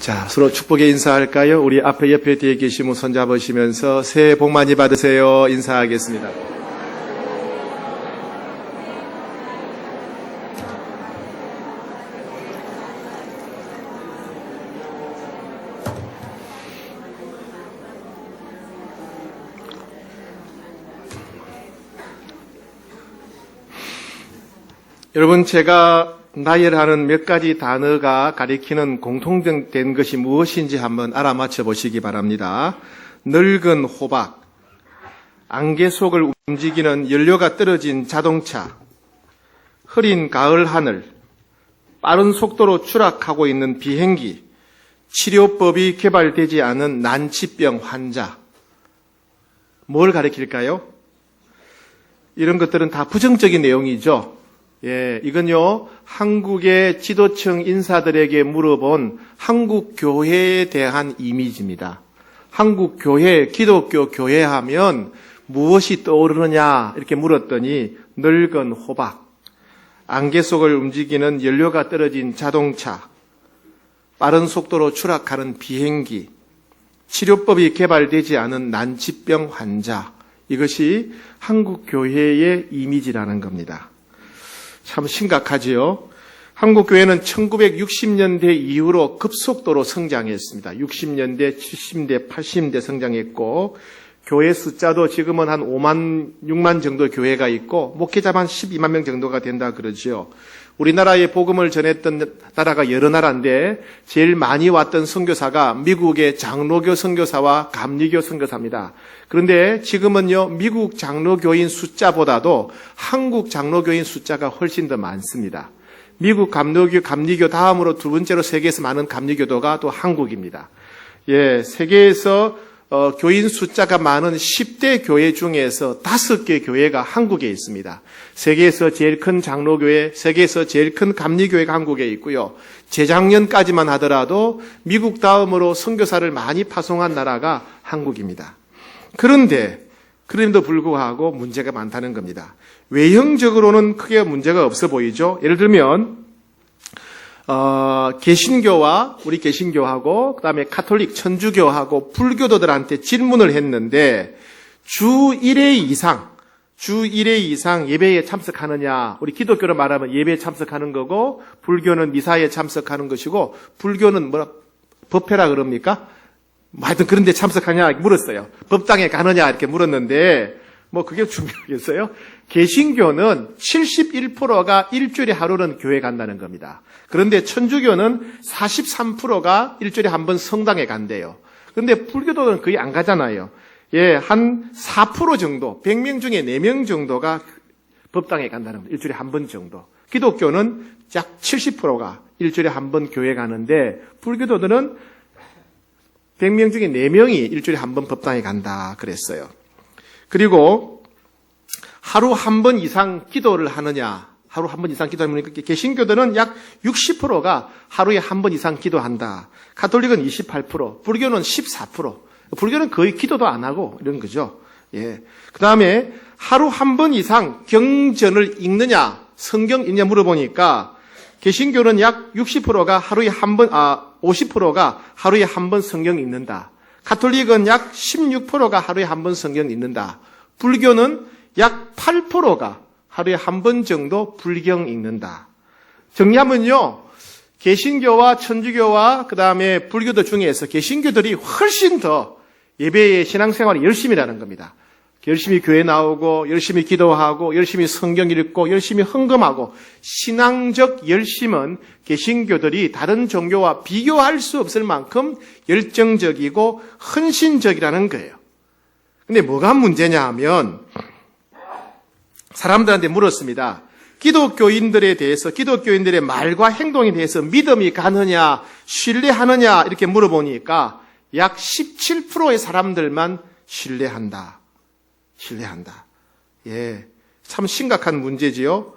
자, 서로 축복의 인사할까요? 우리 앞에 옆에 뒤에 계시면 손잡으시면서 새해 복 많이 받으세요. 인사하겠습니다. 여러분, 제가 나열하는 몇 가지 단어가 가리키는 공통된 것이 무엇인지 한번 알아맞혀 보시기 바랍니다. 늙은 호박, 안개 속을 움직이는 연료가 떨어진 자동차, 흐린 가을 하늘, 빠른 속도로 추락하고 있는 비행기, 치료법이 개발되지 않은 난치병 환자. 뭘 가리킬까요? 이런 것들은 다 부정적인 내용이죠. 이건요, 한국의 지도층 인사들에게 물어본 한국 교회에 대한 이미지입니다. 한국 교회, 기독교 교회 하면 무엇이 떠오르느냐 이렇게 물었더니 늙은 호박, 안개 속을 움직이는 연료가 떨어진 자동차, 빠른 속도로 추락하는 비행기, 치료법이 개발되지 않은 난치병 환자, 이것이 한국 교회의 이미지라는 겁니다. 참 심각하지요. 한국 교회는 1960년대 이후로 급속도로 성장했습니다. 60년대, 70년대, 80년대 성장했고 교회 숫자도 지금은 한 5만, 6만 정도 교회가 있고 목회자만 12만 명 정도가 된다 그러지요. 우리나라에 복음을 전했던 나라가 여러 나라인데 제일 많이 왔던 선교사가 미국의 장로교 선교사와 감리교 선교사입니다. 그런데 지금은요, 미국 장로교인 숫자보다도 한국 장로교인 숫자가 훨씬 더 많습니다. 미국 감리교 다음으로 두 번째로 세계에서 많은 감리교도가 또 한국입니다. 세계에서 교인 숫자가 많은 10대 교회 중에서 5개 교회가 한국에 있습니다. 세계에서 제일 큰 장로교회, 세계에서 제일 큰 감리교회가 한국에 있고요. 재작년까지만 하더라도 미국 다음으로 선교사를 많이 파송한 나라가 한국입니다. 그럼에도 불구하고 문제가 많다는 겁니다. 외형적으로는 크게 문제가 없어 보이죠. 예를 들면 개신교와 우리 개신교하고 그다음에 가톨릭 천주교하고 불교도들한테 질문을 했는데 주 1회 이상 예배에 참석하느냐. 우리 기독교로 말하면 예배에 참석하는 거고 불교는 미사에 참석하는 것이고 불교는 법회라 그럽니까? 하여튼 그런 데 참석하냐 물었어요. 법당에 가느냐 이렇게 물었는데 그게 중요하겠어요? 개신교는 71%가 일주일에 하루는 교회 간다는 겁니다. 그런데 천주교는 43%가 일주일에 한 번 성당에 간대요. 그런데 불교도는 거의 안 가잖아요. 한 4% 정도, 100명 중에 4명 정도가 법당에 간다는 거예요. 일주일에 한 번 정도. 기독교는 약 70%가 일주일에 한 번 교회 가는데 불교도들은 100명 중에 4명이 일주일에 한 번 법당에 간다 그랬어요. 그리고 하루 한 번 이상 기도를 하느냐. 하루 한 번 이상 기도하면 개신교들은 약 60%가 하루에 한 번 이상 기도한다. 가톨릭은 28%, 불교는 14%. 불교는 거의 기도도 안 하고 이런 거죠. 그 다음에 하루 한 번 이상 경전을 읽느냐, 성경 읽느냐 물어보니까 개신교는 약 60%가 하루에 한 번, 50%가 하루에 한 번 성경 읽는다. 가톨릭은 약 16%가 하루에 한 번 성경 읽는다. 불교는 약 8%가 하루에 한 번 정도 불경 읽는다. 정리하면요, 개신교와 천주교와 그 다음에 불교도 중에서 개신교들이 훨씬 더 예배의 신앙생활이 열심히라는 겁니다. 열심히 교회 나오고 열심히 기도하고 열심히 성경 읽고 열심히 헌금하고 신앙적 열심은 개신교들이 다른 종교와 비교할 수 없을 만큼 열정적이고 헌신적이라는 거예요. 근데 뭐가 문제냐 하면 사람들한테 물었습니다. 기독교인들에 대해서 기독교인들의 말과 행동에 대해서 믿음이 가느냐 신뢰하느냐 이렇게 물어보니까 약 17%의 사람들만 신뢰한다. 참 심각한 문제지요.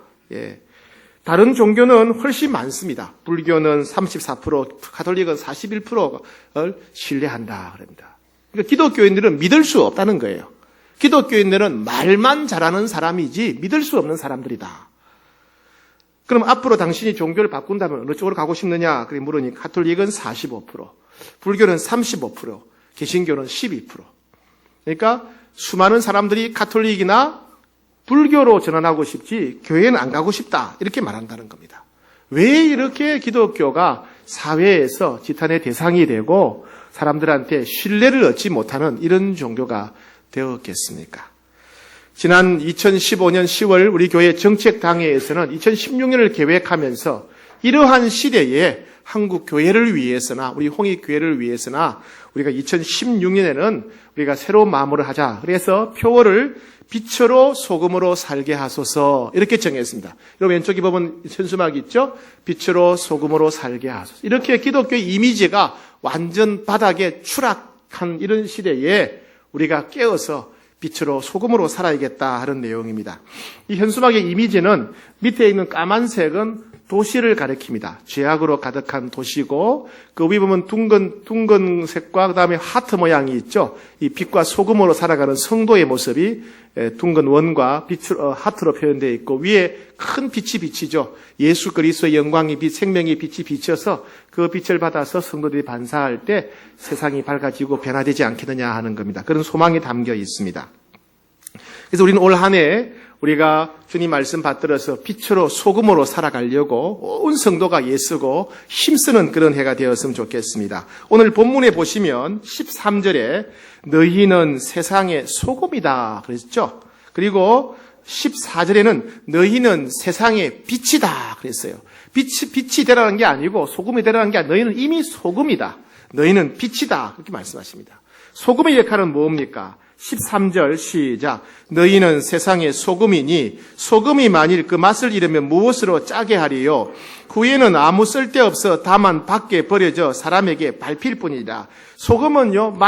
다른 종교는 훨씬 많습니다. 불교는 34%, 가톨릭은 41%를 신뢰한다 그럽니다. 그러니까 기독교인들은 믿을 수 없다는 거예요. 기독교인들은 말만 잘하는 사람이지 믿을 수 없는 사람들이다. 그럼 앞으로 당신이 종교를 바꾼다면 어느 쪽으로 가고 싶느냐? 그렇게 물으니 가톨릭은 45%, 불교는 35%, 개신교는 12%. 그러니까 수많은 사람들이 가톨릭이나 불교로 전환하고 싶지 교회는 안 가고 싶다 이렇게 말한다는 겁니다. 왜 이렇게 기독교가 사회에서 지탄의 대상이 되고 사람들한테 신뢰를 얻지 못하는 이런 종교가 되었겠습니까? 지난 2015년 10월 우리 교회 정책당회에서는 2016년을 계획하면서 이러한 시대에 한국 교회를 위해서나 우리 홍익교회를 위해서나 우리가 2016년에는 우리가 새로운 마음으로 하자. 그래서 표어를 빛으로 소금으로 살게 하소서 이렇게 정했습니다. 이 왼쪽에 보면 현수막 있죠? 빛으로 소금으로 살게 하소서. 이렇게 기독교의 이미지가 완전 바닥에 추락한 이런 시대에 우리가 깨어서 빛으로 소금으로 살아야겠다 하는 내용입니다. 이 현수막의 이미지는 밑에 있는 까만색은 도시를 가리킵니다. 죄악으로 가득한 도시고 그 위에 보면 둥근색과 그다음에 하트 모양이 있죠. 이 빛과 소금으로 살아가는 성도의 모습이 둥근 원과 하트로 표현되어 있고 위에 큰 빛이 비치죠. 예수 그리스도의 영광이 생명의 빛이 비쳐서 그 빛을 받아서 성도들이 반사할 때 세상이 밝아지고 변화되지 않겠느냐 하는 겁니다. 그런 소망이 담겨 있습니다. 그래서 우리는 올 한 해 우리가 주님 말씀 받들어서 빛으로 소금으로 살아가려고 온 성도가 애쓰고 힘쓰는 그런 해가 되었으면 좋겠습니다. 오늘 본문에 보시면 13절에 너희는 세상의 소금이다 그랬죠. 그리고 14절에는 너희는 세상의 빛이다 그랬어요. 빛이 되라는 게 아니고 소금이 되라는 게 아니고 너희는 이미 소금이다. 너희는 빛이다 그렇게 말씀하십니다. 소금의 역할은 뭡니까? 13절 시작. 너희는 세상의 소금이니 소금이 만일 그 맛을 잃으면 무엇으로 짜게 하리요? 후에는 아무 쓸데없어 다만 밖에 버려져 사람에게 밟힐 뿐이다. 소금은요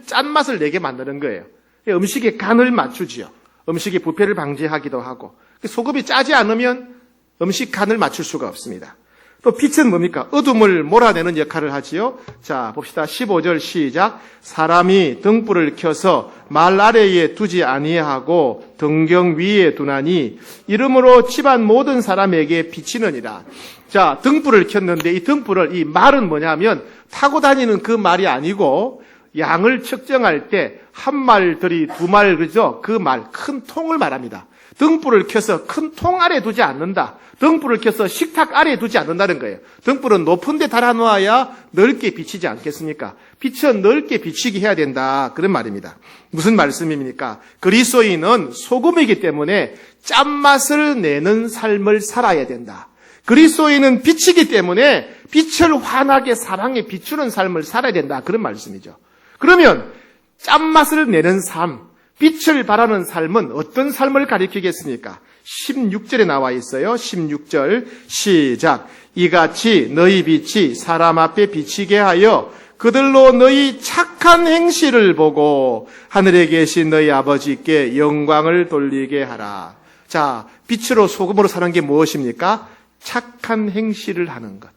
짠맛을 내게 만드는 거예요. 음식의 간을 맞추지요. 음식의 부패를 방지하기도 하고. 소금이 짜지 않으면 음식 간을 맞출 수가 없습니다. 또 빛은 뭡니까? 어둠을 몰아내는 역할을 하지요. 자, 봅시다. 15절 시작. 사람이 등불을 켜서 말 아래에 두지 아니하고 등경 위에 두나니 이러므로 집안 모든 사람에게 비치느니라. 자, 등불을 켰는데 이 등불을 이 말은 뭐냐면 타고 다니는 그 말이 아니고 양을 측정할 때 한 말들이 두 말 그죠? 그 말 큰 통을 말합니다. 등불을 켜서 큰 통 아래 두지 않는다. 등불을 켜서 식탁 아래에 두지 않는다는 거예요. 등불은 높은 데 달아놓아야 넓게 비치지 않겠습니까? 빛은 넓게 비치게 해야 된다. 그런 말입니다. 무슨 말씀입니까? 그리스도인은 소금이기 때문에 짠맛을 내는 삶을 살아야 된다. 그리스도인은 빛이기 때문에 빛을 환하게 사랑에 비추는 삶을 살아야 된다. 그런 말씀이죠. 그러면 짠맛을 내는 삶, 빛을 발하는 삶은 어떤 삶을 가리키겠습니까? 16절에 나와 있어요. 16절 시작. 이같이 너희 빛이 사람 앞에 비치게 하여 그들로 너희 착한 행실을 보고 하늘에 계신 너희 아버지께 영광을 돌리게 하라. 자, 빛으로 소금으로 사는 게 무엇입니까? 착한 행실을 하는 것.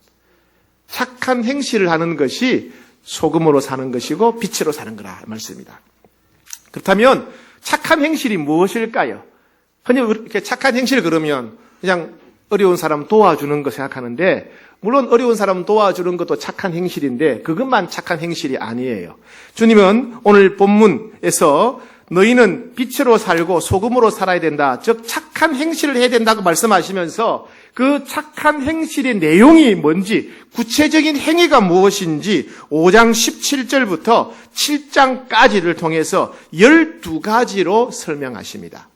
착한 행실을 하는 것이 소금으로 사는 것이고 빛으로 사는 거라 말씀입니다. 그렇다면 착한 행실이 무엇일까요? 흔히 이렇게 착한 행실 그러면 그냥 어려운 사람 도와주는 거 생각하는데 물론 어려운 사람 도와주는 것도 착한 행실인데 그것만 착한 행실이 아니에요. 주님은 오늘 본문에서 너희는 빛으로 살고 소금으로 살아야 된다. 즉 착한 행실을 해야 된다고 말씀하시면서 그 착한 행실의 내용이 뭔지 구체적인 행위가 무엇인지 5장 17절부터 7장까지를 통해서 12가지로 설명하십니다.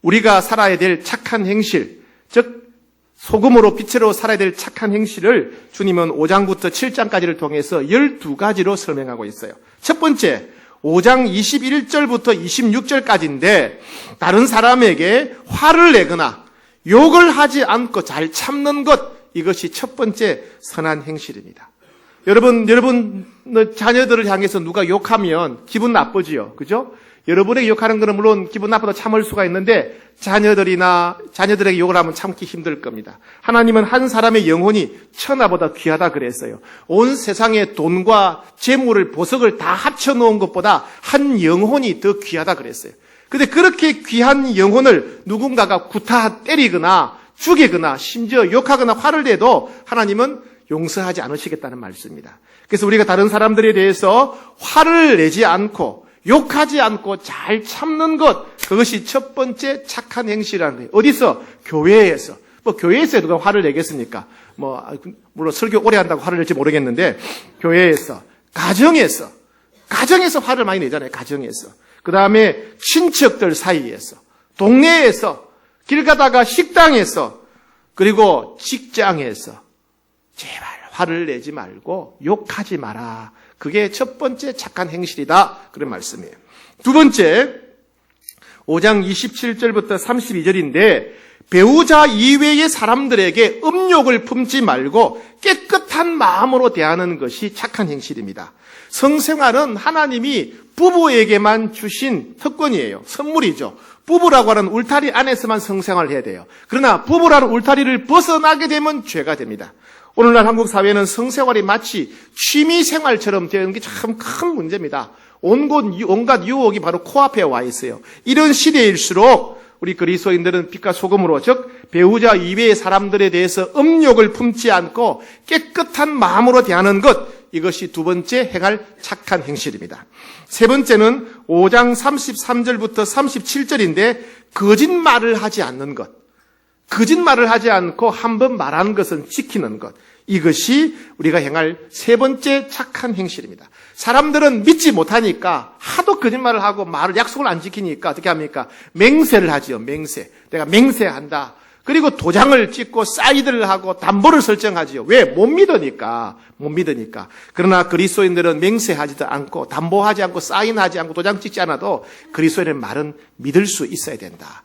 우리가 살아야 될 착한 행실, 즉 소금으로 빛으로 살아야 될 착한 행실을 주님은 5장부터 7장까지를 통해서 12가지로 설명하고 있어요. 첫 번째, 5장 21절부터 26절까지인데 다른 사람에게 화를 내거나 욕을 하지 않고 잘 참는 것, 이것이 첫 번째 선한 행실입니다. 여러분 자녀들을 향해서 누가 욕하면 기분 나쁘지요. 그죠? 여러분에게 욕하는 것은 물론 기분 나쁘다 참을 수가 있는데 자녀들에게 욕을 하면 참기 힘들 겁니다. 하나님은 한 사람의 영혼이 천하보다 귀하다 그랬어요. 온 세상의 돈과 재물을 보석을 다 합쳐놓은 것보다 한 영혼이 더 귀하다 그랬어요. 근데 그렇게 귀한 영혼을 누군가가 구타 때리거나 죽이거나 심지어 욕하거나 화를 내도 하나님은 용서하지 않으시겠다는 말씀입니다. 그래서 우리가 다른 사람들에 대해서 화를 내지 않고 욕하지 않고 잘 참는 것, 그것이 첫 번째 착한 행실이라는 거예요. 어디서? 교회에서. 교회에서 누가 화를 내겠습니까? 물론 설교 오래 한다고 화를 낼지 모르겠는데, 교회에서, 가정에서 화를 많이 내잖아요. 가정에서. 그 다음에 친척들 사이에서, 동네에서, 길 가다가 식당에서, 그리고 직장에서 제발 화를 내지 말고 욕하지 마라. 그게 첫 번째 착한 행실이다. 그런 말씀이에요. 두 번째, 5장 27절부터 32절인데 배우자 이외의 사람들에게 음욕을 품지 말고 깨끗한 마음으로 대하는 것이 착한 행실입니다. 성생활은 하나님이 부부에게만 주신 특권이에요. 선물이죠. 부부라고 하는 울타리 안에서만 성생활을 해야 돼요. 그러나 부부라는 울타리를 벗어나게 되면 죄가 됩니다. 오늘날 한국 사회는 성생활이 마치 취미생활처럼 되는 게 참 큰 문제입니다. 온갖 유혹이 바로 코앞에 와 있어요. 이런 시대일수록 우리 그리스도인들은 빛과 소금으로, 즉 배우자 이외의 사람들에 대해서 음욕을 품지 않고 깨끗한 마음으로 대하는 것, 이것이 두 번째 행할 착한 행실입니다. 세 번째는 5장 33절부터 37절인데 거짓말을 하지 않는 것. 거짓말을 하지 않고 한 번 말한 것은 지키는 것. 이것이 우리가 행할 세 번째 착한 행실입니다. 사람들은 믿지 못하니까 하도 거짓말을 하고 약속을 안 지키니까 어떻게 합니까? 맹세를 하지요. 맹세. 내가 맹세한다. 그리고 도장을 찍고 사인을 하고 담보를 설정하지요. 왜? 못 믿으니까. 그러나 그리스도인들은 맹세하지도 않고 담보하지 않고 사인하지 않고 도장 찍지 않아도 그리스도인의 말은 믿을 수 있어야 된다.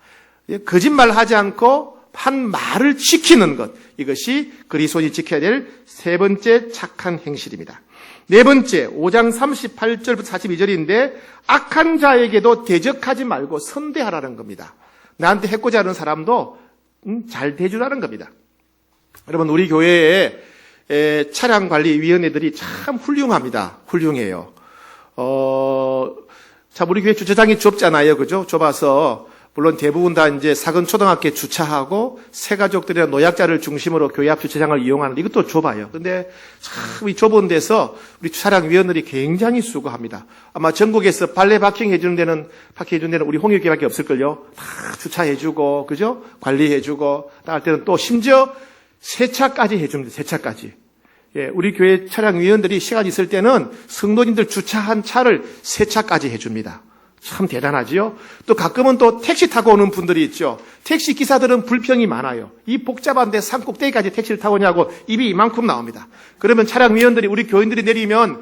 거짓말하지 않고 한 말을 지키는 것, 이것이 그리스도인이 지켜야 될 세 번째 착한 행실입니다. 네 번째, 5장 38절부터 42절인데 악한 자에게도 대적하지 말고 선대하라는 겁니다. 나한테 해코지 하는 사람도 잘 대주라는 겁니다. 여러분, 우리 교회에 차량관리위원회들이 참 훌륭해요. 참 우리 교회 주차장이 좁잖아요. 그죠? 좁아서 물론 대부분 다 이제 사근 초등학교에 주차하고 새가족들이나 노약자를 중심으로 교회 앞 주차장을 이용하는, 이것도 좁아요. 근데 참 이 좁은 데서 우리 차량위원들이 굉장히 수고합니다. 아마 전국에서 발레 파킹 해주는 데는 우리 홍익교회밖에 없을걸요. 다 주차해주고, 그죠? 관리해주고, 할 때는 또 심지어 세차까지 해줍니다. 세차까지. 예, 우리 교회 차량위원들이 시간 있을 때는 성도님들 주차한 차를 세차까지 해줍니다. 참 대단하지요? 또 가끔은 또 택시 타고 오는 분들이 있죠. 택시 기사들은 불평이 많아요. 이 복잡한데 산 꼭대기까지 택시를 타고 오냐고 입이 이만큼 나옵니다. 그러면 차량위원들이, 우리 교인들이 내리면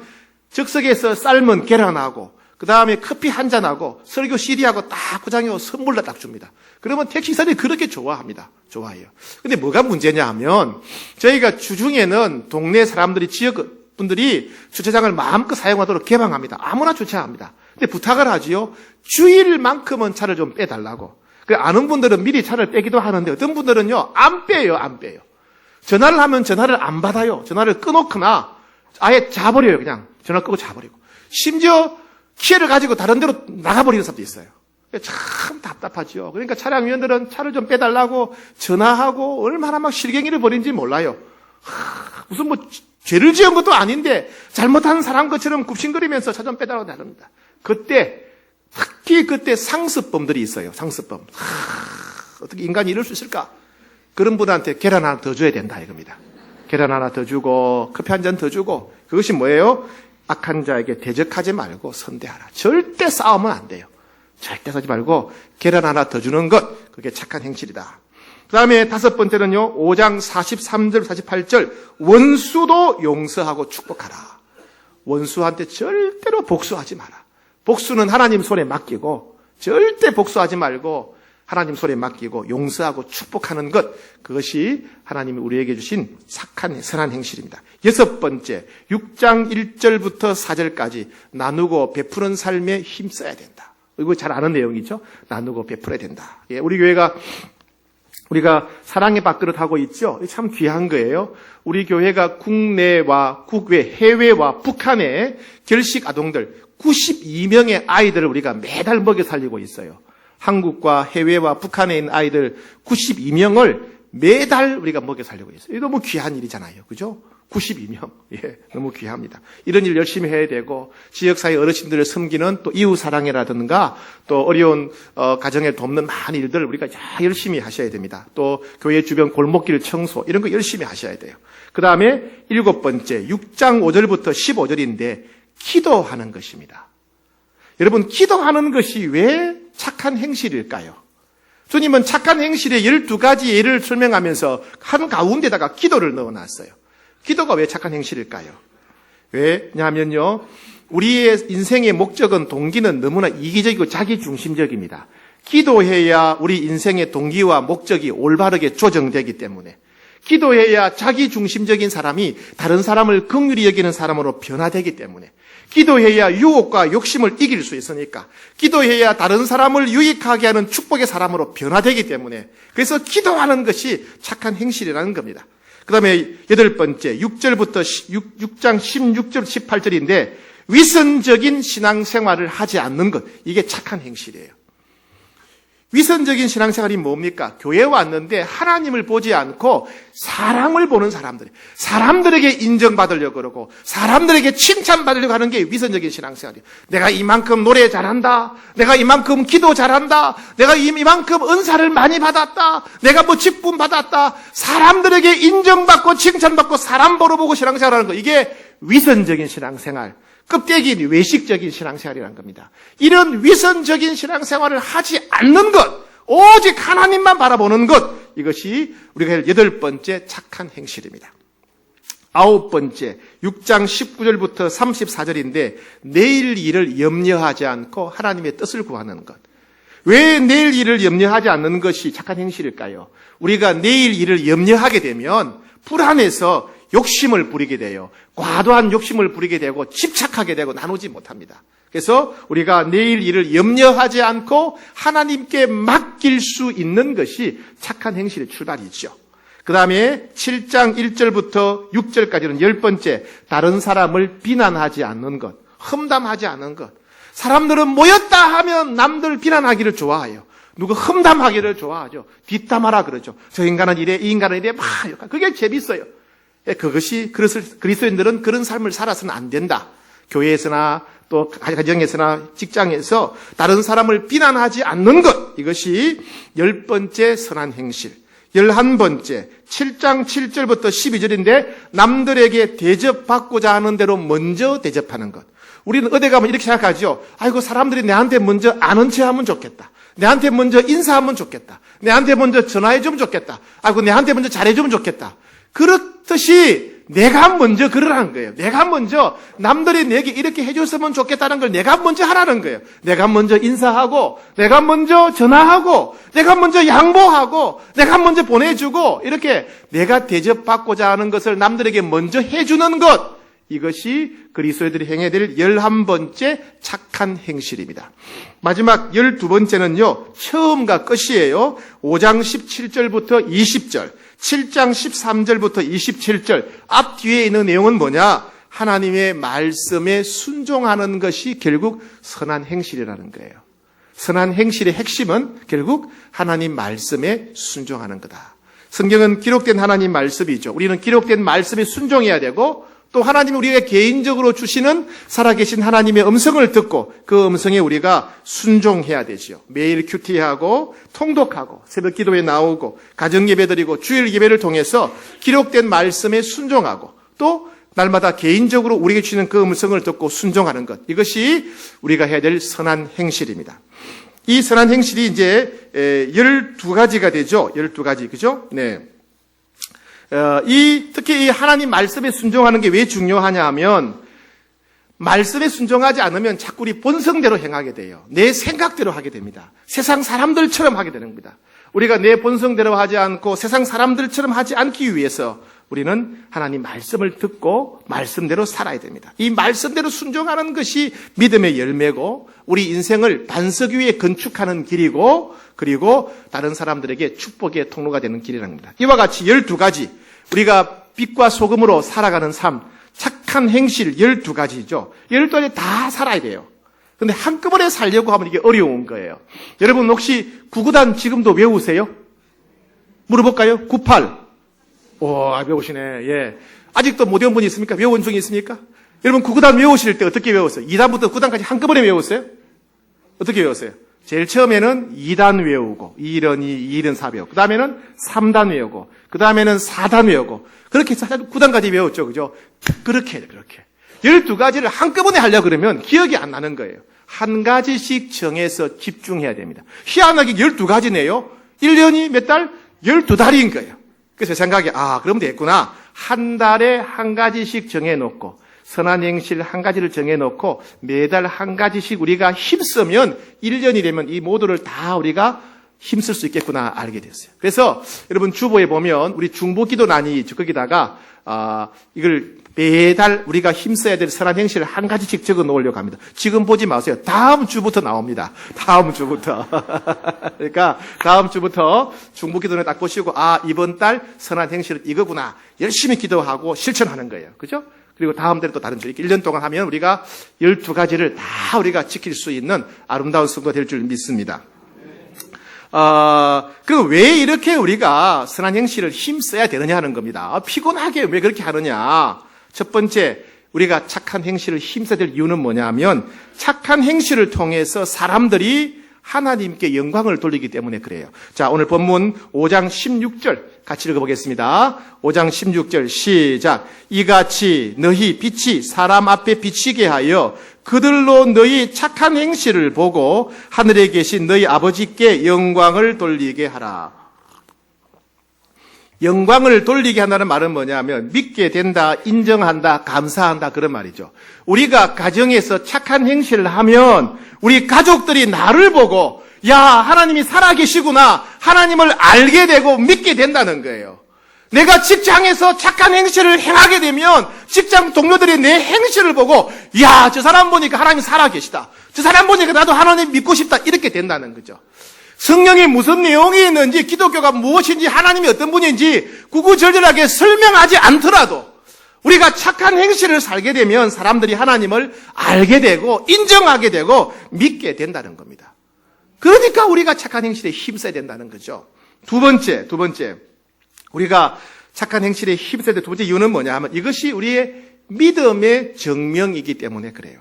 즉석에서 삶은 계란하고 그 다음에 커피 한 잔하고 설교 CD하고 딱 포장해서 선물로 딱 줍니다. 그러면 택시기사들이 그렇게 좋아해요. 근데 뭐가 문제냐 하면 저희가 주중에는 동네 사람들이, 지역 분들이 주차장을 마음껏 사용하도록 개방합니다. 아무나 주차합니다. 근데 부탁을 하지요. 주일만큼은 차를 좀 빼달라고. 아는 분들은 미리 차를 빼기도 하는데 어떤 분들은요, 안 빼요. 전화를 하면 전화를 안 받아요. 전화를 끊었거나 아예 자버려요. 그냥 전화 끄고 자버리고. 심지어 기회를 가지고 다른 데로 나가버리는 사람도 있어요. 참 답답하죠. 그러니까 차량위원들은 차를 좀 빼달라고 전화하고 얼마나 막 실갱이를 벌인지 몰라요. 무슨 죄를 지은 것도 아닌데 잘못한 사람 것처럼 굽신거리면서 차 좀 빼달라고 합니다. 특히 그때 상습범들이 있어요. 상습범. 어떻게 인간이 이럴 수 있을까? 그런 분한테 계란 하나 더 줘야 된다 이겁니다. 계란 하나 더 주고 커피 한 잔 더 주고. 그것이 뭐예요? 악한 자에게 대적하지 말고 선대하라. 절대 싸우면 안 돼요. 절대 하지 말고 계란 하나 더 주는 것, 그게 착한 행실이다. 그 다음에 다섯 번째는요, 5장 43절, 48절, 원수도 용서하고 축복하라. 원수한테 절대로 복수하지 마라. 복수는 하나님 손에 맡기고, 절대 복수하지 말고 하나님 손에 맡기고 용서하고 축복하는 것, 그것이 하나님이 우리에게 주신 착한 선한 행실입니다. 여섯 번째, 6장 1절부터 4절까지 나누고 베푸는 삶에 힘써야 된다. 이거 잘 아는 내용이죠. 나누고 베풀어야 된다. 예, 우리 교회가 우리가 사랑의 밥그릇 하고 있죠. 참 귀한 거예요. 우리 교회가 국내와 국외, 해외와 북한의 결식 아동들 92명의 아이들을 우리가 매달 먹여 살리고 있어요. 한국과 해외와 북한에 있는 아이들 92명을 매달 우리가 먹여 살리고 있어요. 이거 너무 귀한 일이잖아요. 그죠? 92명. 예, 너무 귀합니다. 이런 일 열심히 해야 되고, 지역사회 어르신들을 섬기는 또 이웃사랑회라든가, 또 어려운, 가정에 돕는 많은 일들 우리가 열심히 하셔야 됩니다. 또 교회 주변 골목길 청소, 이런 거 열심히 하셔야 돼요. 그 다음에 7번째, 6장 5절부터 15절인데, 기도하는 것입니다. 여러분, 기도하는 것이 왜 착한 행실일까요? 주님은 착한 행실의 12가지 예를 설명하면서 한 가운데다가 기도를 넣어놨어요. 기도가 왜 착한 행실일까요? 왜냐하면요, 우리의 인생의 목적은, 동기는 너무나 이기적이고 자기중심적입니다. 기도해야 우리 인생의 동기와 목적이 올바르게 조정되기 때문에, 기도해야 자기중심적인 사람이 다른 사람을 긍휼히 여기는 사람으로 변화되기 때문에, 기도해야 유혹과 욕심을 이길 수 있으니까, 기도해야 다른 사람을 유익하게 하는 축복의 사람으로 변화되기 때문에, 그래서 기도하는 것이 착한 행실이라는 겁니다. 그 다음에 8번째, 6장 16절 18절인데, 위선적인 신앙생활을 하지 않는 것, 이게 착한 행실이에요. 위선적인 신앙생활이 뭡니까? 교회에 왔는데 하나님을 보지 않고 사람을 보는 사람들에게 인정받으려고 그러고 사람들에게 칭찬받으려고 하는 게 위선적인 신앙생활이에요. 내가 이만큼 노래 잘한다, 내가 이만큼 기도 잘한다, 내가 이만큼 은사를 많이 받았다, 내가 뭐 직분 받았다, 사람들에게 인정받고 칭찬받고 사람 보러 보고 신앙생활하는 거, 이게 위선적인 신앙생활, 껍데기 외식적인 신앙생활이라는 겁니다. 이런 위선적인 신앙생활을 하지 않는 것, 오직 하나님만 바라보는 것, 이것이 우리가 할 8번째 착한 행실입니다. 9번째, 6장 19절부터 34절인데 내일 일을 염려하지 않고 하나님의 뜻을 구하는 것. 왜 내일 일을 염려하지 않는 것이 착한 행실일까요? 우리가 내일 일을 염려하게 되면 불안해서 욕심을 부리게 돼요. 과도한 욕심을 부리게 되고 집착하게 되고 나누지 못합니다. 그래서 우리가 내일 일을 염려하지 않고 하나님께 맡길 수 있는 것이 착한 행실의 출발이죠. 그 다음에 7장 1절부터 6절까지는 10번째, 다른 사람을 비난하지 않는 것, 험담하지 않는 것. 사람들은 모였다 하면 남들 비난하기를 좋아해요. 누구 험담하기를 좋아하죠. 뒷담화라 그러죠. 저 인간은 이래, 이 인간은 이래, 막 그게 재밌어요. 그것이 그리스도인들은 그런 삶을 살아서는 안 된다. 교회에서나 또 가정에서나 직장에서 다른 사람을 비난하지 않는 것, 이것이 10번째 선한 행실. 11번째, 7장 7절부터 12절인데 남들에게 대접받고자 하는 대로 먼저 대접하는 것. 우리는 어디 가면 이렇게 생각하죠. 아이고, 사람들이 내한테 먼저 아는 체 하면 좋겠다. 내한테 먼저 인사하면 좋겠다. 내한테 먼저 전화해주면 좋겠다. 아이고, 내한테 먼저 잘해주면 좋겠다. 그렇듯이 내가 먼저 그러라는 거예요. 내가 먼저 남들이 내게 이렇게 해줬으면 좋겠다는 걸 내가 먼저 하라는 거예요. 내가 먼저 인사하고, 내가 먼저 전화하고, 내가 먼저 양보하고, 내가 먼저 보내주고, 이렇게 내가 대접받고자 하는 것을 남들에게 먼저 해주는 것, 이것이 그리스도인들이 행해야 될 11번째 착한 행실입니다. 마지막 12번째는요, 처음과 끝이에요. 5장 17절부터 20절, 7장 13절부터 27절, 앞뒤에 있는 내용은 뭐냐? 하나님의 말씀에 순종하는 것이 결국 선한 행실이라는 거예요. 선한 행실의 핵심은 결국 하나님 말씀에 순종하는 거다. 성경은 기록된 하나님 말씀이죠. 우리는 기록된 말씀에 순종해야 되고, 또 하나님이 우리에게 개인적으로 주시는 살아계신 하나님의 음성을 듣고 그 음성에 우리가 순종해야 되지요. 매일 큐티하고 통독하고 새벽 기도에 나오고 가정 예배드리고 주일 예배를 통해서 기록된 말씀에 순종하고 또 날마다 개인적으로 우리에게 주시는 그 음성을 듣고 순종하는 것, 이것이 우리가 해야 될 선한 행실입니다. 이 선한 행실이 이제 12가지가 되죠. 12가지, 그죠? 네. 특히 이 하나님 말씀에 순종하는 게 왜 중요하냐 하면, 말씀에 순종하지 않으면 자꾸 우리 본성대로 행하게 돼요. 내 생각대로 하게 됩니다. 세상 사람들처럼 하게 되는 겁니다. 우리가 내 본성대로 하지 않고 세상 사람들처럼 하지 않기 위해서 우리는 하나님 말씀을 듣고 말씀대로 살아야 됩니다. 이 말씀대로 순종하는 것이 믿음의 열매고 우리 인생을 반석 위에 건축하는 길이고, 그리고 다른 사람들에게 축복의 통로가 되는 길이라는 겁니다. 이와 같이 12가지, 우리가 빛과 소금으로 살아가는 삶, 착한 행실 12가지죠. 12가지 다 살아야 돼요. 근데 한꺼번에 살려고 하면 이게 어려운 거예요. 여러분 혹시 구구단 지금도 외우세요? 물어볼까요? 98. 오, 외우시네. 예. 아직도 못 외운 분이 있습니까? 외운 중이 있습니까? 여러분, 구구단 외우실 때 어떻게 외웠어요? 2단부터 9단까지 한꺼번에 외웠어요? 어떻게 외웠어요? 제일 처음에는 2단 외우고, 2일은 2, 2일은 4 외우고, 그 다음에는 3단 외우고, 그 다음에는 4단 외우고, 그렇게 해서 9단까지 외웠죠. 그죠? 그렇게 해요, 그렇게. 12가지를 한꺼번에 하려고 그러면 기억이 안 나는 거예요. 한 가지씩 정해서 집중해야 됩니다. 희한하게 12가지네요. 1년이 몇 달? 12달인 거예요. 그래서 생각에, 그럼 되겠구나. 한 달에 한 가지씩 정해놓고, 선한 행실 한 가지를 정해놓고, 매달 한 가지씩 우리가 힘쓰면 1년이 되면 이 모두를 다 우리가 힘쓸 수 있겠구나 알게 됐어요. 그래서 여러분 주보에 보면 우리 중보기도란이 거기다가 이걸 매달 우리가 힘써야 될 선한 행실을 한 가지씩 적어 놓으려고 합니다. 지금 보지 마세요. 다음 주부터 나옵니다. 다음 주부터. 그러니까 다음 주부터 중보기도를 딱 보시고 이번 달 선한 행실은 이거구나. 열심히 기도하고 실천하는 거예요. 그죠? 그리고 다음 달에 또 다른 주. 이렇게 1년 동안 하면 우리가 12가지를 다 우리가 지킬 수 있는 아름다운 성도가 될 줄 믿습니다. 그럼 왜 이렇게 우리가 선한 행실을 힘써야 되느냐 하는 겁니다. 피곤하게 왜 그렇게 하느냐. 첫 번째, 우리가 착한 행실을 힘써야 될 이유는 뭐냐면 착한 행실을 통해서 사람들이 하나님께 영광을 돌리기 때문에 그래요. 자, 오늘 본문 5장 16절 같이 읽어보겠습니다. 5장 16절 시작. 이같이 너희 빛이 사람 앞에 비치게 하여 그들로 너희 착한 행실을 보고 하늘에 계신 너희 아버지께 영광을 돌리게 하라. 영광을 돌리게 한다는 말은 뭐냐면 믿게 된다, 인정한다, 감사한다 그런 말이죠. 우리가 가정에서 착한 행실을 하면 우리 가족들이 나를 보고 하나님이 살아계시구나, 하나님을 알게 되고 믿게 된다는 거예요. 내가 직장에서 착한 행실을 행하게 되면 직장 동료들이 내 행실을 보고 저 사람 보니까 하나님이 살아계시다, 저 사람 보니까 나도 하나님 믿고 싶다 이렇게 된다는 거죠. 성경에 무슨 내용이 있는지, 기독교가 무엇인지, 하나님이 어떤 분인지 구구절절하게 설명하지 않더라도 우리가 착한 행실을 살게 되면 사람들이 하나님을 알게 되고 인정하게 되고 믿게 된다는 겁니다. 그러니까 우리가 착한 행실에 힘써야 된다는 거죠. 두 번째, 우리가 착한 행실에 힘써야 될 두 번째 이유는 뭐냐 하면 이것이 우리의 믿음의 증명이기 때문에 그래요.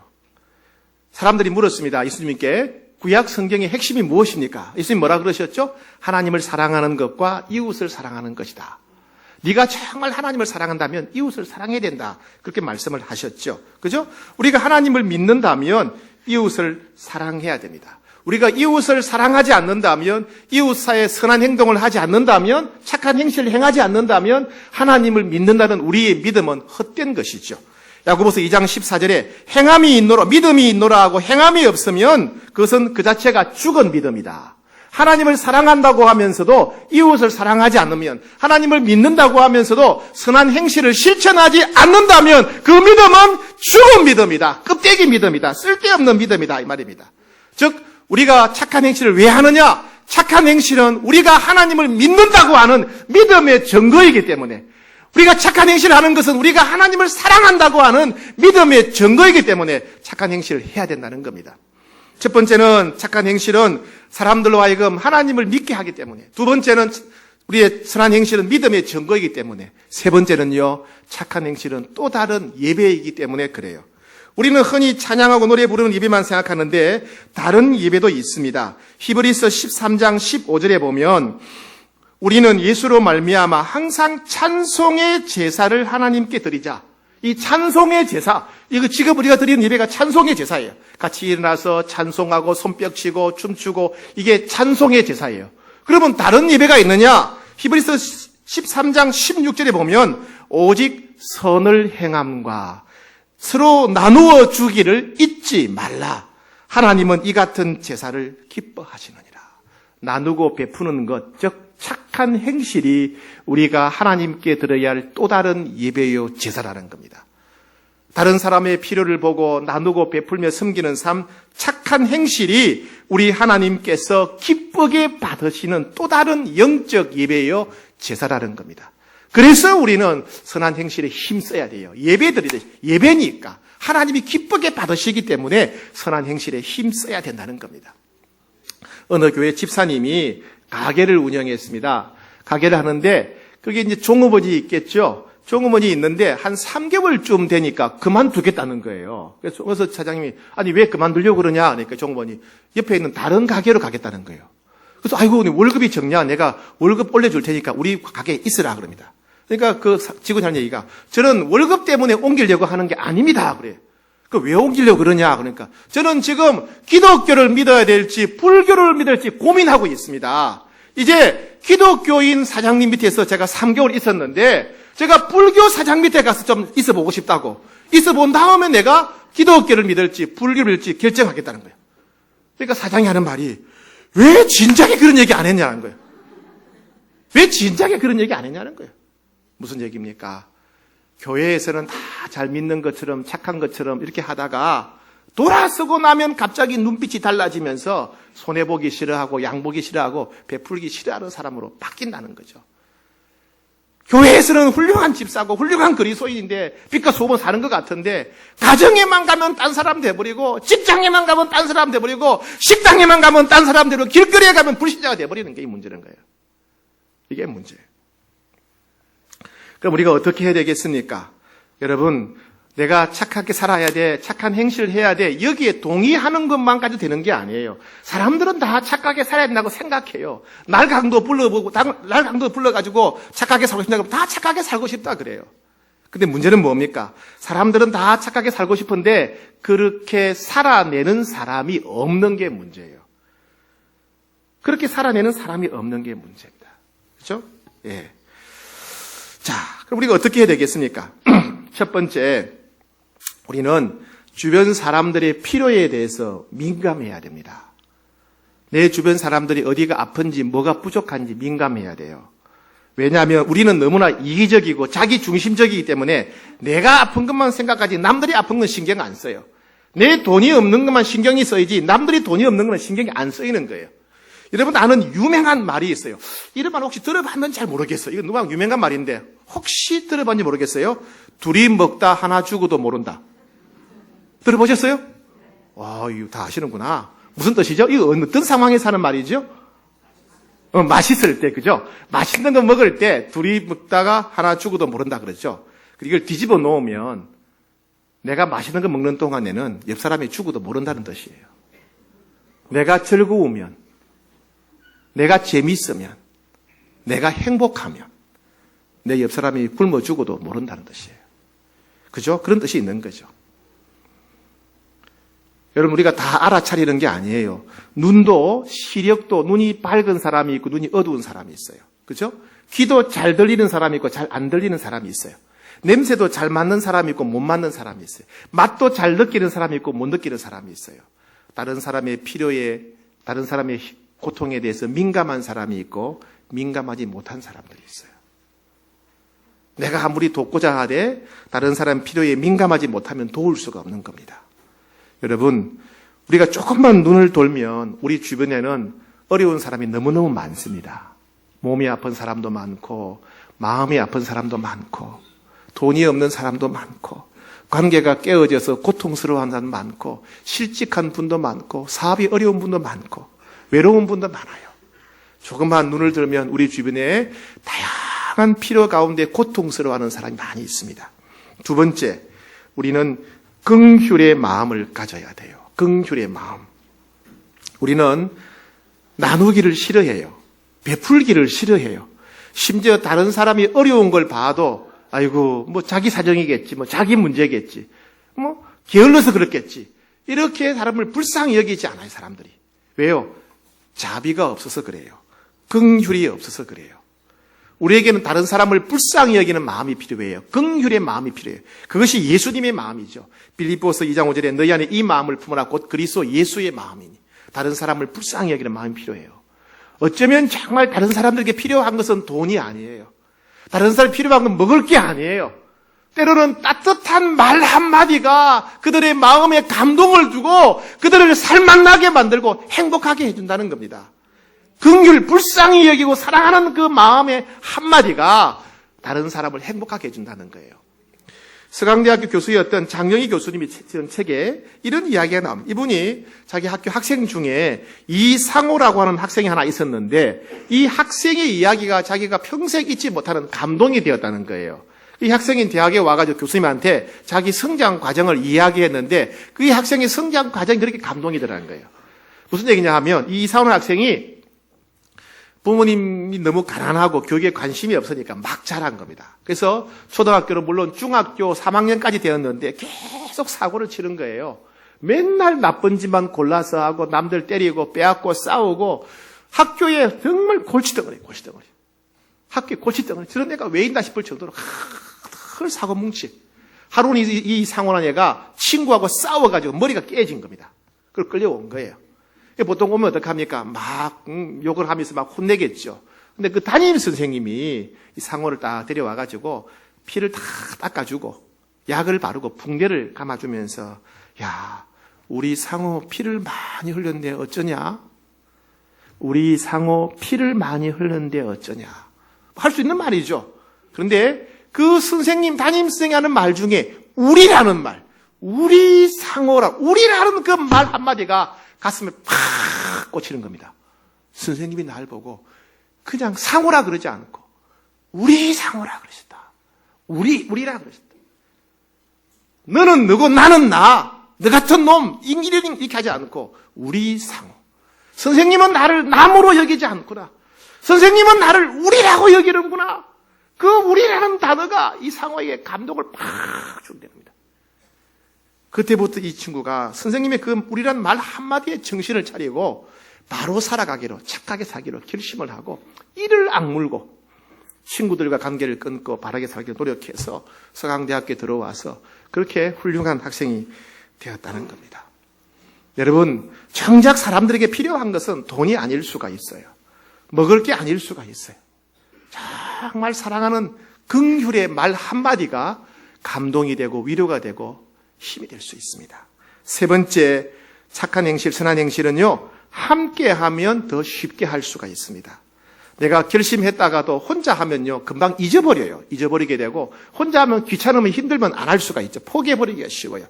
사람들이 물었습니다. 예수님께 구약 성경의 핵심이 무엇입니까? 예수님 뭐라 그러셨죠? 하나님을 사랑하는 것과 이웃을 사랑하는 것이다. 네가 정말 하나님을 사랑한다면 이웃을 사랑해야 된다. 그렇게 말씀을 하셨죠. 그죠? 우리가 하나님을 믿는다면 이웃을 사랑해야 됩니다. 우리가 이웃을 사랑하지 않는다면, 이웃 사이에 선한 행동을 하지 않는다면, 착한 행실을 행하지 않는다면 하나님을 믿는다는 우리의 믿음은 헛된 것이죠. 야고보서 2장 14절에 행함이 있노라, 믿음이 있노라 하고 행함이 없으면 그것은 그 자체가 죽은 믿음이다. 하나님을 사랑한다고 하면서도 이웃을 사랑하지 않으면, 하나님을 믿는다고 하면서도 선한 행실을 실천하지 않는다면 그 믿음은 죽은 믿음이다. 껍데기 믿음이다. 쓸데없는 믿음이다 이 말입니다. 즉 우리가 착한 행실을 왜 하느냐? 착한 행실은 우리가 하나님을 믿는다고 하는 믿음의 증거이기 때문에, 우리가 착한 행실을 하는 것은 우리가 하나님을 사랑한다고 하는 믿음의 증거이기 때문에 착한 행실을 해야 된다는 겁니다. 첫 번째는 착한 행실은 사람들로 하여금 하나님을 믿게 하기 때문에, 두 번째는 우리의 선한 행실은 믿음의 증거이기 때문에, 세 번째는요, 착한 행실은 또 다른 예배이기 때문에 그래요. 우리는 흔히 찬양하고 노래 부르는 예배만 생각하는데 다른 예배도 있습니다. 히브리서 13장 15절에 보면 우리는 예수로 말미암아 항상 찬송의 제사를 하나님께 드리자. 이 찬송의 제사, 이거 지금 우리가 드리는 예배가 찬송의 제사예요. 같이 일어나서 찬송하고 손뼉 치고 춤추고 이게 찬송의 제사예요. 그러면 다른 예배가 있느냐? 히브리서 13장 16절에 보면 오직 선을 행함과 서로 나누어 주기를 잊지 말라. 하나님은 이 같은 제사를 기뻐하시느니라. 나누고 베푸는 것, 즉 착한 행실이 우리가 하나님께 드려야 할 또 다른 예배요 제사라는 겁니다. 다른 사람의 필요를 보고 나누고 베풀며 섬기는 삶, 착한 행실이 우리 하나님께서 기쁘게 받으시는 또 다른 영적 예배요 제사라는 겁니다. 그래서 우리는 선한 행실에 힘써야 돼요. 예배 드리듯이, 예배니까 하나님이 기쁘게 받으시기 때문에 선한 행실에 힘써야 된다는 겁니다. 어느 교회 집사님이 가게를 운영했습니다. 가게를 하는데 그게 이제 종업원이 있겠죠. 종업원이 있는데 한 3개월쯤 되니까 그만두겠다는 거예요. 그래서 사장님이 아니 왜 그만두려고 그러냐 그러니까 종업원이 옆에 있는 다른 가게로 가겠다는 거예요. 그래서 아이고 월급이 적냐 내가 월급 올려줄 테니까 우리 가게에 있으라 그럽니다. 그러니까 그 직원이 하는 얘기가 저는 월급 때문에 옮기려고 하는 게 아닙니다. 그래. 왜 옮기려고 그러냐 그러니까 저는 지금 기독교를 믿어야 될지 불교를 믿어야 될지 고민하고 있습니다. 이제 기독교인 사장님 밑에서 제가 3개월 있었는데 제가 불교 사장 밑에 가서 좀 있어보고 싶다고 있어본 다음에 내가 기독교를 믿을지 불교를 믿을지 결정하겠다는 거예요. 그러니까 사장이 하는 말이 왜 진작에 그런 얘기 안 했냐는 거예요. 왜 진작에 그런 얘기 안 했냐는 거예요. 무슨 얘기입니까? 교회에서는 다 잘 믿는 것처럼 착한 것처럼 이렇게 하다가 돌아서고 나면 갑자기 눈빛이 달라지면서 손해보기 싫어하고 양보기 싫어하고 베풀기 싫어하는 사람으로 바뀐다는 거죠. 교회에서는 훌륭한 집사고 훌륭한 그리스도인인데 빛과 소문 사는 것 같은데 가정에만 가면 딴 사람 돼버리고 직장에만 가면 딴 사람 돼버리고 식당에만 가면 딴 사람 돼버리고 길거리에 가면 불신자가 돼버리는 게 이 문제는 거예요. 이게 문제예요. 그럼 우리가 어떻게 해야 되겠습니까? 여러분, 내가 착하게 살아야 돼, 착한 행실을 해야 돼, 여기에 동의하는 것만 가지고 되는 게 아니에요. 사람들은 다 착하게 살아야 된다고 생각해요. 날 강도 불러가지고 착하게 살고 싶다고 다 착하게 살고 싶다 그래요. 근데 문제는 뭡니까? 사람들은 다 착하게 살고 싶은데 그렇게 살아내는 사람이 없는 게 문제예요. 그렇게 살아내는 사람이 없는 게 문제입니다. 그렇죠? 예. 자, 그럼 우리가 어떻게 해야 되겠습니까? 첫 번째, 우리는 주변 사람들의 필요에 대해서 민감해야 됩니다. 내 주변 사람들이 어디가 아픈지 뭐가 부족한지 민감해야 돼요. 왜냐하면 우리는 너무나 이기적이고 자기 중심적이기 때문에 내가 아픈 것만 생각하지 남들이 아픈 건 신경 안 써요. 내 돈이 없는 것만 신경이 써야지 남들이 돈이 없는 건 신경이 안 쓰이는 거예요. 여러분, 아는 유명한 말이 있어요. 이런 말 혹시 들어봤는지 잘 모르겠어요. 이거 누가 유명한 말인데 혹시 들어봤는지 모르겠어요. 둘이 먹다 하나 죽어도 모른다. 들어보셨어요? 와, 이거 다 아시는구나. 무슨 뜻이죠? 이거 어떤 상황에서 하는 말이죠? 맛있을 때, 그죠? 맛있는 거 먹을 때 둘이 먹다가 하나 죽어도 모른다 그러죠. 이걸 뒤집어 놓으면 내가 맛있는 거 먹는 동안에는 옆 사람이 죽어도 모른다는 뜻이에요. 내가 즐거우면, 내가 재미있으면, 내가 행복하면 내 옆 사람이 굶어 죽어도 모른다는 뜻이에요. 그죠? 그런 뜻이 있는 거죠. 여러분, 우리가 다 알아차리는 게 아니에요. 눈도, 시력도 눈이 밝은 사람이 있고 눈이 어두운 사람이 있어요. 그죠? 귀도 잘 들리는 사람이 있고 잘 안 들리는 사람이 있어요. 냄새도 잘 맞는 사람이 있고 못 맞는 사람이 있어요. 맛도 잘 느끼는 사람이 있고 못 느끼는 사람이 있어요. 다른 사람의 필요에, 다른 사람의 고통에 대해서 민감한 사람이 있고 민감하지 못한 사람들이 있어요. 내가 아무리 돕고자 하되 다른 사람 필요에 민감하지 못하면 도울 수가 없는 겁니다. 여러분, 우리가 조금만 눈을 돌면 우리 주변에는 어려운 사람이 너무너무 많습니다. 몸이 아픈 사람도 많고 마음이 아픈 사람도 많고 돈이 없는 사람도 많고 관계가 깨어져서 고통스러워하는 사람도 많고 실직한 분도 많고 사업이 어려운 분도 많고 외로운 분도 많아요. 조금만 눈을 들면 우리 주변에 다양한 필요 가운데 고통스러워하는 사람이 많이 있습니다. 두 번째, 우리는 긍휼의 마음을 가져야 돼요. 긍휼의 마음. 우리는 나누기를 싫어해요. 베풀기를 싫어해요. 심지어 다른 사람이 어려운 걸 봐도 아이고 뭐 자기 사정이겠지, 뭐 자기 문제겠지, 뭐 게을러서 그렇겠지, 이렇게 사람을 불쌍히 여기지 않아요. 사람들이. 왜요? 자비가 없어서 그래요. 긍휼이 없어서 그래요. 우리에게는 다른 사람을 불쌍히 여기는 마음이 필요해요. 긍휼의 마음이 필요해요. 그것이 예수님의 마음이죠. 빌립보서 2장 5절에 너희 안에 이 마음을 품으라 곧 그리스도 예수의 마음이니 다른 사람을 불쌍히 여기는 마음이 필요해요. 어쩌면 정말 다른 사람들에게 필요한 것은 돈이 아니에요. 다른 사람이 필요한 건 먹을 게 아니에요. 때로는 따뜻한 말 한마디가 그들의 마음에 감동을 주고 그들을 살만나게 만들고 행복하게 해준다는 겁니다. 긍휼, 불쌍히 여기고 사랑하는 그 마음의 한마디가 다른 사람을 행복하게 해준다는 거예요. 서강대학교 교수였던 장영희 교수님이 쓴 책에 이런 이야기가 나옵니다. 이분이 자기 학교 학생 중에 이상호라고 하는 학생이 하나 있었는데 이 학생의 이야기가 자기가 평생 잊지 못하는 감동이 되었다는 거예요. 이 학생이 대학에 와가지고 교수님한테 자기 성장 과정을 이야기했는데 그 학생의 성장 과정이 그렇게 감동이더라는 거예요. 무슨 얘기냐 하면 이 이상훈 학생이 부모님이 너무 가난하고 교육에 관심이 없으니까 막 자란 겁니다. 그래서 초등학교는 물론 중학교 3학년까지 되었는데 계속 사고를 치는 거예요. 맨날 나쁜 짓만 골라서 하고 남들 때리고 빼앗고 싸우고 학교에 정말 골치덩어리. 학교에 골치덩어리. 저런 애가 왜 있나 싶을 정도로 큰 사고 뭉치. 하루는 이 상원한 애가 친구하고 싸워가지고 머리가 깨진 겁니다. 그걸 끌려온 거예요. 보통 오면 어떡합니까? 막 욕을 하면서 막 혼내겠죠. 근데 그 담임 선생님이 이 상호를 딱 데려와가지고 피를 다 닦아주고 약을 바르고 붕대를 감아주면서 야, 우리 상호 피를 많이 흘렸는데 어쩌냐? 우리 상호 피를 많이 흘렸는데 어쩌냐? 할 수 있는 말이죠. 그런데 그 선생님, 담임 선생님이 하는 말 중에 우리라는 말, 우리 상호라, 우리라는 그 말 한마디가 가슴에 팍 꽂히는 겁니다. 선생님이 날 보고 그냥 상호라 그러지 않고 우리 상호라 그러셨다. 우리라 그러셨다. 너는 너고 나는 나. 너 같은 놈. 이렇게 하지 않고 우리 상호. 선생님은 나를 남으로 여기지 않구나. 선생님은 나를 우리라고 여기는구나. 그 우리라는 단어가 이 상호에게 감동을 팍 준다는 겁니다. 그때부터 이 친구가 선생님의 그 우리란 말 한마디에 정신을 차리고 바로 살아가기로, 착하게 살기로 결심을 하고 이를 악물고 친구들과 관계를 끊고 바르게 살기로 노력해서 서강대학교에 들어와서 그렇게 훌륭한 학생이 되었다는 겁니다. 여러분, 정작 사람들에게 필요한 것은 돈이 아닐 수가 있어요. 먹을 게 아닐 수가 있어요. 정말 사랑하는 긍휼의 말 한마디가 감동이 되고 위로가 되고 힘이 될 수 있습니다. 세 번째 착한 행실, 선한 행실은요, 함께하면 더 쉽게 할 수가 있습니다. 내가 결심했다가도 혼자 하면요, 금방 잊어버려요. 잊어버리게 되고 혼자 하면 귀찮으면 힘들면 안 할 수가 있죠. 포기해버리기가 쉬워요.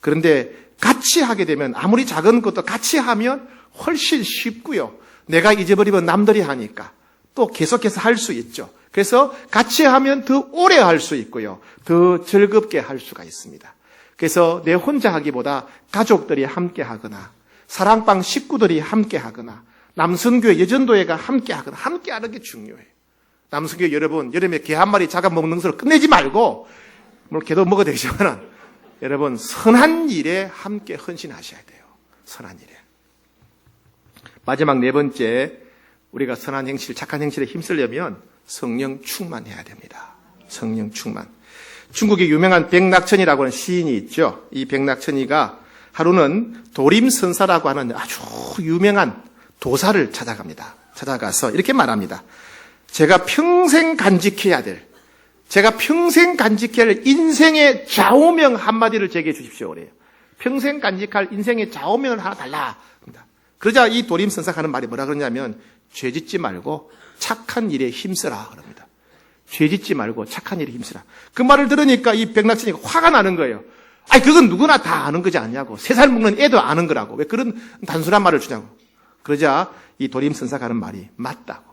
그런데 같이 하게 되면 아무리 작은 것도 같이 하면 훨씬 쉽고요. 내가 잊어버리면 남들이 하니까 또 계속해서 할 수 있죠. 그래서 같이 하면 더 오래 할 수 있고요. 더 즐겁게 할 수가 있습니다. 그래서 내 혼자 하기보다 가족들이 함께 하거나 사랑방 식구들이 함께 하거나 남성교회, 여전도회가 함께 하거나 함께 하는 게 중요해요. 남성교회 여러분, 여름에 개 한 마리 잡아먹는 것으로 끝내지 말고 물론 개도 먹어야 되지만 여러분 선한 일에 함께 헌신하셔야 돼요. 선한 일에. 마지막 네 번째, 우리가 선한 행실, 착한 행실에 힘쓰려면 성령 충만해야 됩니다. 성령 충만. 중국의 유명한 백낙천이라고 하는 시인이 있죠. 이 백낙천이가 하루는 도림선사라고 하는 아주 유명한 도사를 찾아갑니다. 찾아가서 이렇게 말합니다. 제가 평생 간직해야 될 인생의 좌우명 한마디를 제게 주십시오. 그래요. 평생 간직할 인생의 좌우명을 하나 달라. 그러자 이 도림선사가 하는 말이 뭐라 그러냐면 죄짓지 말고 착한 일에 힘쓰라 그럽니다. 죄짓지 말고 착한 일에 힘쓰라. 그 말을 들으니까 이 백낙천이가 화가 나는 거예요. 아니 그건 누구나 다 아는 거지 않냐고. 3살 먹는 애도 아는 거라고. 왜 그런 단순한 말을 주냐고. 그러자 이 도림선사가 하는 말이 맞다고.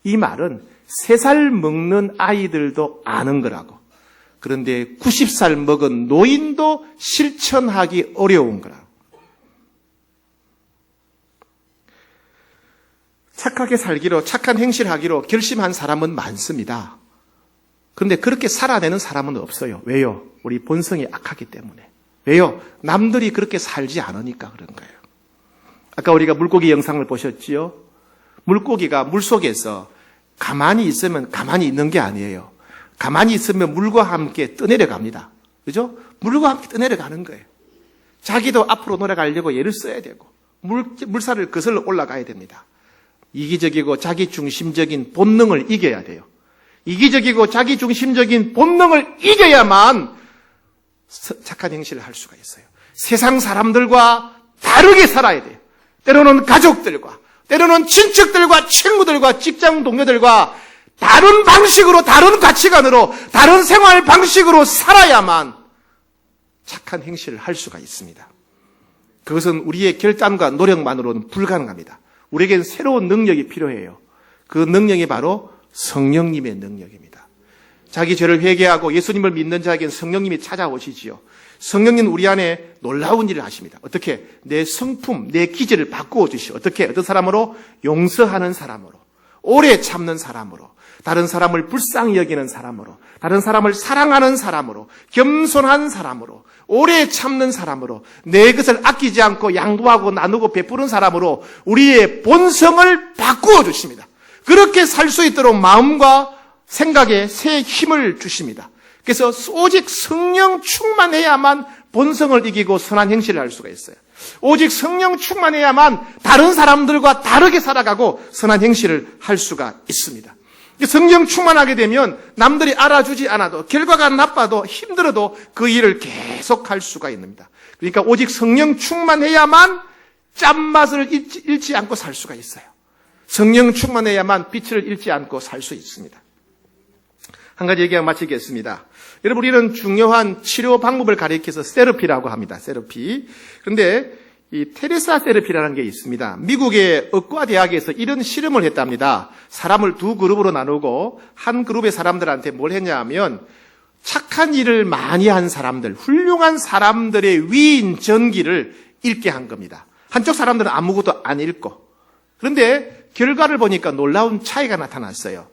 이 말은 3살 먹는 아이들도 아는 거라고. 그런데 90살 먹은 노인도 실천하기 어려운 거라고. 착하게 살기로, 착한 행실하기로 결심한 사람은 많습니다. 그런데 그렇게 살아내는 사람은 없어요. 왜요? 우리 본성이 악하기 때문에. 왜요? 남들이 그렇게 살지 않으니까 그런 거예요. 아까 우리가 물고기 영상을 보셨지요? 물고기가 물속에서 가만히 있으면 가만히 있는 게 아니에요. 가만히 있으면 물과 함께 떠내려갑니다. 그죠? 물과 함께 떠내려가는 거예요. 자기도 앞으로 놀아가려고 애를 써야 되고 물살을 거슬러 올라가야 됩니다. 이기적이고 자기중심적인 본능을 이겨야 돼요. 이기적이고 자기중심적인 본능을 이겨야만 착한 행실을 할 수가 있어요. 세상 사람들과 다르게 살아야 돼요. 때로는 가족들과, 때로는 친척들과, 친구들과, 직장 동료들과 다른 방식으로, 다른 가치관으로, 다른 생활 방식으로 살아야만 착한 행실을 할 수가 있습니다. 그것은 우리의 결단과 노력만으로는 불가능합니다. 우리에겐 새로운 능력이 필요해요. 그 능력이 바로 성령님의 능력입니다. 자기 죄를 회개하고 예수님을 믿는 자에게는 성령님이 찾아오시지요. 성령님 우리 안에 놀라운 일을 하십니다. 어떻게? 내 성품, 내 기질을 바꾸어 주시오. 어떻게? 어떤 사람으로? 용서하는 사람으로, 오래 참는 사람으로, 다른 사람을 불쌍히 여기는 사람으로, 다른 사람을 사랑하는 사람으로, 겸손한 사람으로, 오래 참는 사람으로, 내 것을 아끼지 않고 양보하고 나누고 베푸는 사람으로 우리의 본성을 바꾸어 주십니다. 그렇게 살 수 있도록 마음과 생각에 새 힘을 주십니다. 그래서 오직 성령 충만해야만 본성을 이기고 선한 행실을 할 수가 있어요. 오직 성령 충만해야만 다른 사람들과 다르게 살아가고 선한 행실을 할 수가 있습니다. 성령 충만하게 되면 남들이 알아주지 않아도, 결과가 나빠도 힘들어도 그 일을 계속 할 수가 있습니다. 그러니까 오직 성령 충만해야만 짠맛을 잃지 않고 살 수가 있어요. 성령 충만해야만 빛을 잃지 않고 살 수 있습니다. 한 가지 얘기하고 마치겠습니다. 여러분, 우리는 중요한 치료 방법을 가리켜서 세러피라고 합니다. 세러피. 그런데 이 테레사 세러피라는 게 있습니다. 미국의 의과대학에서 이런 실험을 했답니다. 사람을 두 그룹으로 나누고 한 그룹의 사람들한테 뭘 했냐 하면 착한 일을 많이 한 사람들, 훌륭한 사람들의 위인 전기를 읽게 한 겁니다. 한쪽 사람들은 아무것도 안 읽고. 그런데 결과를 보니까 놀라운 차이가 나타났어요.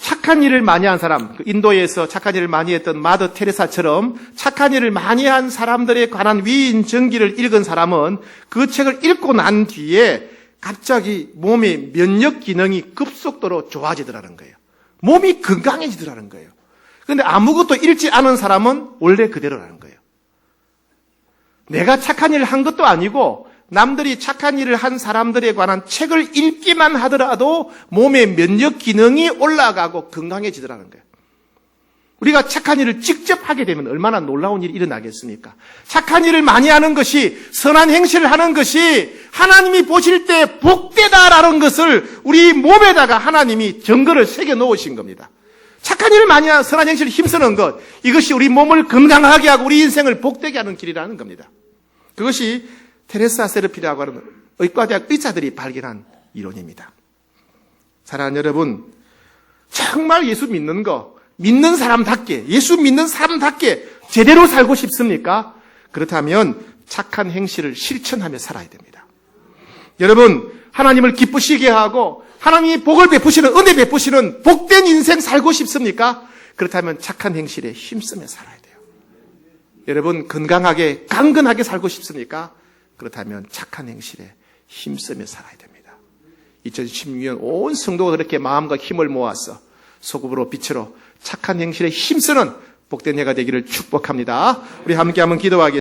착한 일을 많이 한 사람, 인도에서 착한 일을 많이 했던 마더 테레사처럼 착한 일을 많이 한 사람들에 관한 위인 전기를 읽은 사람은 그 책을 읽고 난 뒤에 갑자기 몸의 면역 기능이 급속도로 좋아지더라는 거예요. 몸이 건강해지더라는 거예요. 그런데 아무것도 읽지 않은 사람은 원래 그대로라는 거예요. 내가 착한 일을 한 것도 아니고 남들이 착한 일을 한 사람들에 관한 책을 읽기만 하더라도 몸의 면역 기능이 올라가고 건강해지더라는 거예요. 우리가 착한 일을 직접 하게 되면 얼마나 놀라운 일이 일어나겠습니까? 착한 일을 많이 하는 것이, 선한 행실을 하는 것이 하나님이 보실 때 복되다라는 것을 우리 몸에다가 하나님이 증거를 새겨 놓으신 겁니다. 착한 일을 많이 하는, 선한 행실을 힘쓰는 것, 이것이 우리 몸을 건강하게 하고 우리 인생을 복되게 하는 길이라는 겁니다. 그것이 테레사 세러피라고 하는 의과대학 의사들이 발견한 이론입니다. 사랑하는 여러분, 정말 예수 믿는 거, 믿는 사람답게, 예수 믿는 사람답게 제대로 살고 싶습니까? 그렇다면 착한 행실을 실천하며 살아야 됩니다. 여러분, 하나님을 기쁘시게 하고 하나님이 복을 베푸시는, 은혜 베푸시는 복된 인생 살고 싶습니까? 그렇다면 착한 행실에 힘쓰며 살아야 돼요. 여러분, 건강하게, 강건하게 살고 싶습니까? 그렇다면 착한 행실에 힘쓰며 살아야 됩니다. 2016년 온 성도가 그렇게 마음과 힘을 모아서 소금으로 빛으로 착한 행실에 힘쓰는 복된 해가 되기를 축복합니다. 우리 함께 한번 기도하겠습니다.